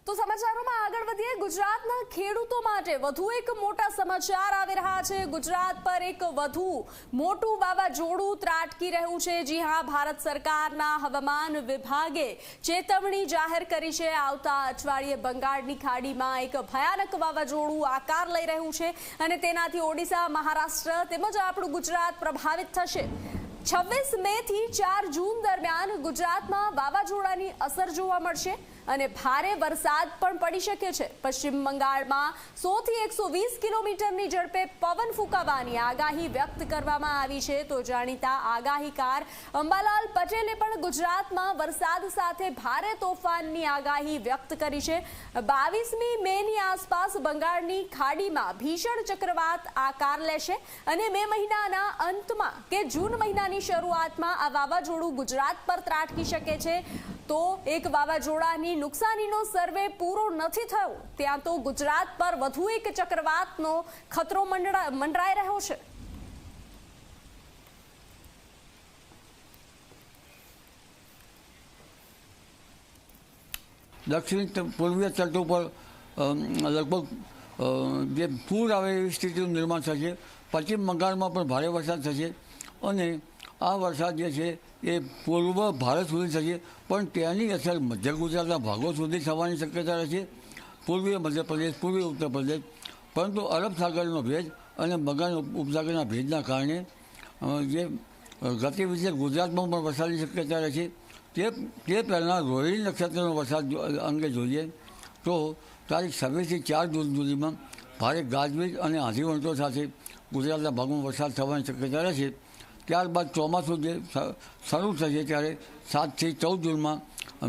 તો સમાચારોમાં આગળ વધીએ। ગુજરાતના ખેડૂતો માટે વધુ એક મોટા સમાચાર આવી રહ્યા છે। ગુજરાત પર એક વધુ મોટું વાવાઝોડું ત્રાટકી રહ્યું છે। જી હા, ભારત સરકારના હવામાન વિભાગે ચેતવણી જાહેર કરી છે। આવતા અઠવાડિયે બંગાળની ખાડીમાં એક ભયાનક વાવાઝોડું આકાર લઈ રહ્યું છે અને તેનાથી ઓડિશા, મહારાષ્ટ્ર તેમજ આપણું ગુજરાત પ્રભાવિત થશે। 26 મે થી 4 જૂન દરમિયાન ગુજરાતમાં વાવાઝોડાની અસર જોવા મળશે અને ભારે વરસાદ પણ પડી શકે છે। પશ્ચિમ બંગાળમાં 100 થી 120 કિલોમીટરની ઝડપે પવન ફૂંકાવાની આગાહી વ્યક્ત કરવામાં આવી છે। તો જાણીતા આગાહીકાર અંબાલાલ પટેલે પણ ગુજરાતમાં વરસાદ સાથે ભારે તોફાનની આગાહી વ્યક્ત કરી છે। 22મી મેની આસપાસ બંગાળની ખાડીમાં ભીષણ ચક્રવાત આકાર લેશે અને મે મહિનાના અંતમાં કે જૂન મહિનાની શરૂઆતમાં આ વાવાઝોડું ગુજરાત પર ત્રાટકી શકે છે। તો એક વાવાઝોડાની નુકસાનીનો સર્વે પૂરો નથી થયો ત્યાં તો ગુજરાત પર વધુ એક ચક્રવાતનો ખતરો મંડરાઈ રહ્યો છે। દક્ષિણ પૂર્વીય તટ ઉપર લગભગ જે પૂર આવે એવી સ્થિતિનું નિર્માણ થશે। પશ્ચિમ બંગાળમાં પણ ભારે વરસાદ થશે અને આ વરસાદ જે છે એ પૂર્વ ભારત સુધી થશે પણ તેની અસર મધ્ય ગુજરાતના ભાગો સુધી થવાની શક્યતા રહેશે। પૂર્વીય મધ્યપ્રદેશ, પૂર્વીય ઉત્તર પ્રદેશ, પરંતુ અરબ સાગરનો ભેજ અને બંગાળ ઉપસાગરના ભેજના કારણે જે ગતિવિધિ ગુજરાતમાં પણ વરસાદની શક્યતા રહેશે। તે પહેલાં રોહિણી નક્ષત્રનો વરસાદ અંગે જોઈએ તો તારીખ 26 થી 4 જૂન સુધીમાં ભારે ગાજવીજ અને આંધીવંટો સાથે ગુજરાતના ભાગમાં વરસાદ થવાની શક્યતા રહેશે। ત્યારબાદ ચોમાસું જે શરૂ થશે ત્યારે 7 થી 14 જૂનમાં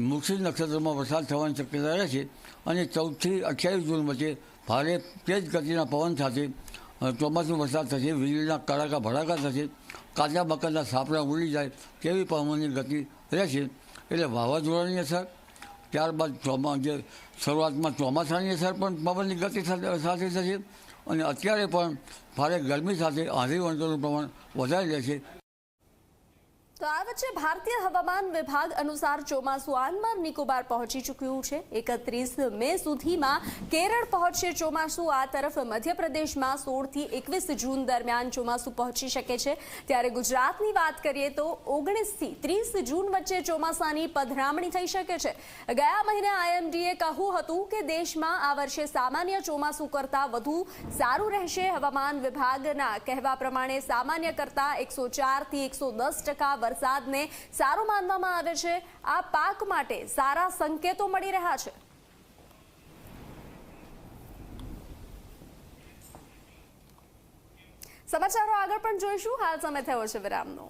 મૃગશીર નક્ષત્રમાં વરસાદ થવાની શક્યતા રહેશે અને 14 થી 28 જૂન વચ્ચે ભારે તેજ ગતિના પવન સાથે ચોમાસું વરસાદ થશે। વીજળીના કડાકા ભડાકા થશે, કાચા મકાનના સાપડા ઉડી જાય તેવી પવનની ગતિ રહેશે। એટલે વાવાઝોડાની અસર, ત્યારબાદ જે શરૂઆતમાં ચોમાસાની અસર પણ પવનની ગતિ સાથે થશે અને અત્યારે પણ ભારે ગરમી સાથે આંધીવંટોનું પ્રમાણ વધારી રહેશે। તો આ વચ્ચે ભારતીય હવામાન વિભાગ અનુસાર ચોમાસું આંદમાન નિકોબાર પહોંચી ચૂક્યું છે। 31 મે સુધીમાં કેરળ પહોંચશે ચોમાસું। આ તરફ મધ્યપ્રદેશમાં 16 થી 21 જૂન દરમિયાન ચોમાસું પહોંચી શકે છે। ત્યારે ગુજરાતની વાત કરીએ તો 19 થી 30 જૂન વચ્ચે ચોમાસાની પધરામણી થઈ શકે છે। ગયા મહિને IMDએ કહ્યું હતું કે દેશમાં આ વર્ષે સામાન્ય ચોમાસું કરતાં વધુ સારું રહેશે। હવામાન વિભાગના કહેવા પ્રમાણે સામાન્ય કરતાં 104 થી 110% વરસાદને સારો માનવામાં આવે છે। આ પાક માટે સારા સંકેતો મળી રહ્યા છે। સમાચારો આગળ પણ જોઈશું, હાલ સમય થયો છે વિરામનો।